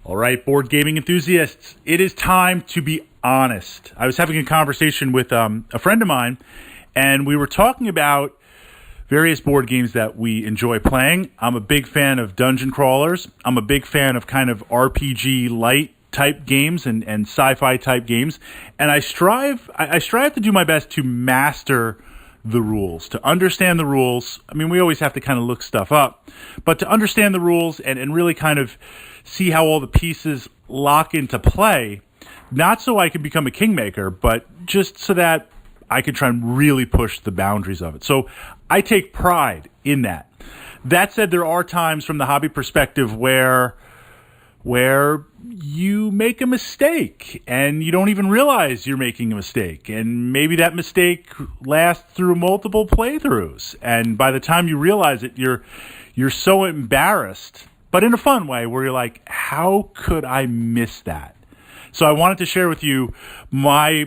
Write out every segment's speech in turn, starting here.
All right, board gaming enthusiasts, it is time to be honest. I was having a conversation with a friend of mine, and we were talking about various board games that we enjoy playing. I'm a big fan of dungeon crawlers. I'm a big fan of kind of RPG light type games and sci-fi type games, and I strive to do my best to master the rules, to understand the rules. I mean, we always have to kind of look stuff up, but to understand the rules and really kind of see how all the pieces lock into play, not so I can become a kingmaker, but just so that I can try and really push the boundaries of it. So I take pride in that. That said, there are times from the hobby perspective where you make a mistake and you don't even realize you're making a mistake. And maybe that mistake lasts through multiple playthroughs. And by the time you realize it, you're so embarrassed, but in a fun way where you're like, how could I miss that? So I wanted to share with you my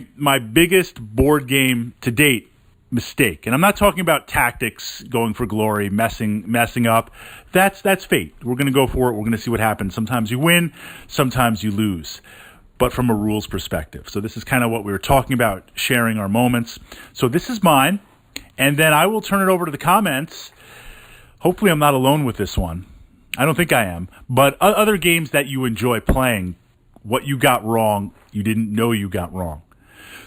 biggest board game to date mistake. And I'm not talking about tactics, going for glory, messing up. That's fate. We're going to go for it. We're going to see what happens. Sometimes you win, sometimes you lose, but from a rules perspective. So this is kind of what we were talking about, sharing our moments. So this is mine, and then I will turn it over to the comments. Hopefully I'm not alone with this one. I don't think I am. But other games that you enjoy playing, what you got wrong, you didn't know you got wrong.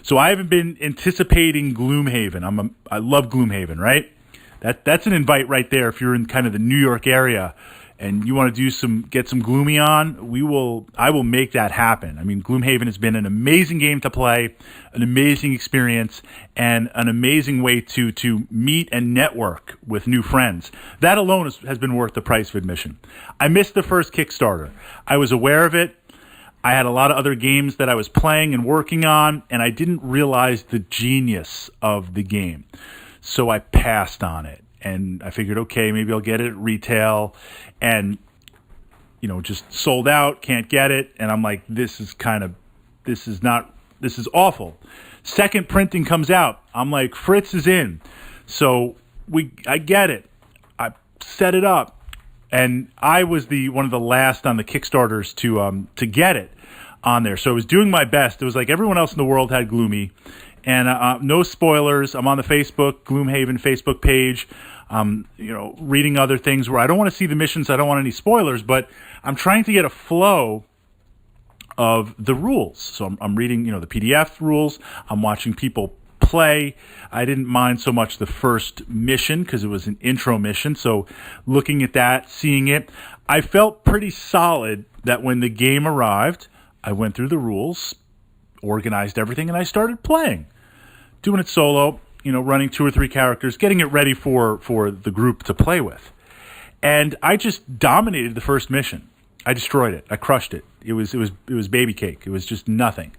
So I haven't been anticipating Gloomhaven. I love Gloomhaven, right? That's an invite right there. If you're in kind of the New York area and you want to get some Gloomy on, I will make that happen. I mean, Gloomhaven has been an amazing game to play, an amazing experience, and an amazing way to meet and network with new friends. That alone has been worth the price of admission. I missed the first Kickstarter. I was aware of it. I had a lot of other games that I was playing and working on, and I didn't realize the genius of the game. So I passed on it, and I figured, okay, maybe I'll get it at retail, and, just sold out, can't get it, and I'm like, this is awful. Second printing comes out. I'm like, Fritz is in. So I get it. I set it up. And I was one of the last on the Kickstarters to get it on there. So I was doing my best. It was like everyone else in the world had Gloomy. And no spoilers. I'm on the Gloomhaven Facebook page, reading other things where I don't want to see the missions. I don't want any spoilers, but I'm trying to get a flow of the rules. So I'm reading, the PDF rules. I'm watching people play. I didn't mind so much the first mission because it was an intro mission. So looking at that, seeing it, I felt pretty solid that when the game arrived, I went through the rules, organized everything, and I started playing. Doing it solo, running 2 or 3 characters, getting it ready for the group to play with. And I just dominated the first mission. I destroyed it. I crushed it. It was baby cake. It was just nothing.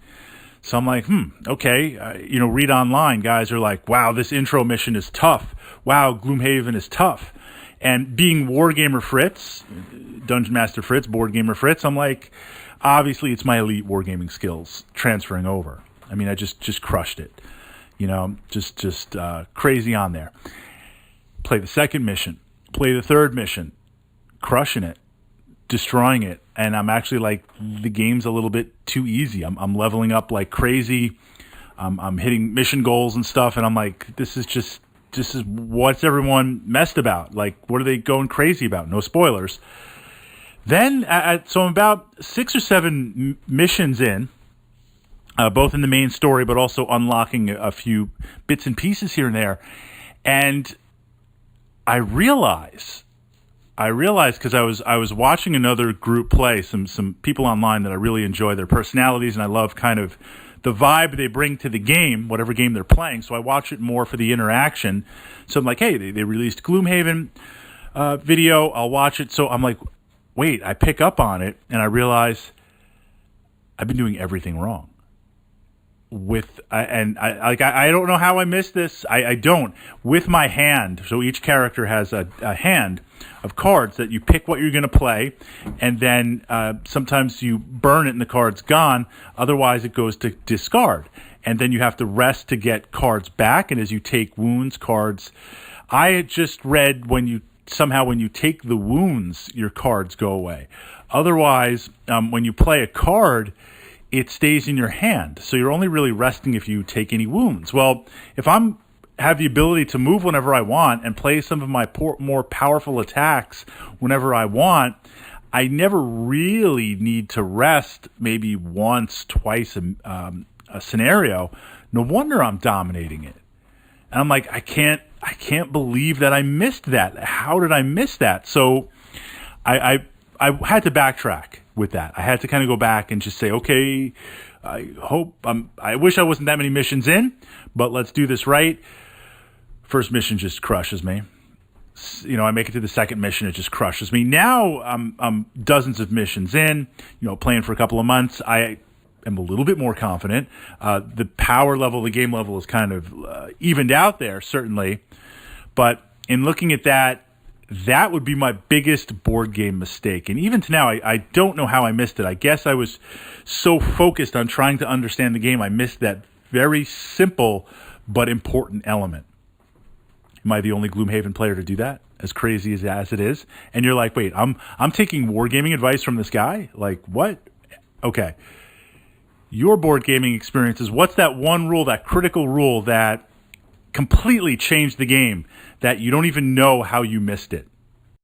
So I'm like, okay. Read online. Guys are like, wow, this intro mission is tough. Wow, Gloomhaven is tough. And being Wargamer Fritz, Dungeon Master Fritz, Boardgamer Fritz, I'm like, obviously it's my elite wargaming skills transferring over. I mean, I just crushed it. Just crazy on there. Play the second mission. Play the third mission. Crushing it. Destroying it. And I'm actually like, the game's a little bit too easy. I'm leveling up like crazy. I'm hitting mission goals and stuff. And I'm like, this is what's everyone messed about? Like, what are they going crazy about? No spoilers. Then, so I'm about 6 or 7 missions in, both in the main story, but also unlocking a few bits and pieces here and there. And I realized because I was watching another group play, some people online that I really enjoy their personalities, and I love kind of the vibe they bring to the game, whatever game they're playing. So I watch it more for the interaction. So I'm like, hey, they released Gloomhaven video. I'll watch it. So I'm like, wait, I pick up on it, and I realize I've been doing everything wrong. I don't know how I missed this. I don't. With my hand, so each character has a hand of cards that you pick what you're going to play, and then sometimes you burn it and the card's gone. Otherwise, it goes to discard, and then you have to rest to get cards back. And as you take wounds, cards. I had just read when you take the wounds, your cards go away. Otherwise, when you play a card, it stays in your hand. So you're only really resting if you take any wounds. Well, if I'm have the ability to move whenever I want and play some of my more powerful attacks whenever I want, I never really need to rest maybe once, twice a scenario. No wonder I'm dominating it. And I'm like, I can't believe that I missed that. How did I miss that? So I had to backtrack with that. I had to kind of go back and just say, okay, I wish I wasn't that many missions in, but let's do this right. First mission just crushes me. I make it to the second mission, it just crushes me. Now I'm dozens of missions in, playing for a couple of months. I am a little bit more confident. The power level, the game level is kind of evened out there, certainly. But in looking at that would be my biggest board game mistake. And even to now, I don't know how I missed it. I guess I was so focused on trying to understand the game, I missed that very simple but important element. Am I the only Gloomhaven player to do that? As crazy as it is? And you're like, wait, I'm taking wargaming advice from this guy? Like, what? Okay. Your board gaming experiences, what's that one rule, that critical rule that completely changed the game that you don't even know how you missed it?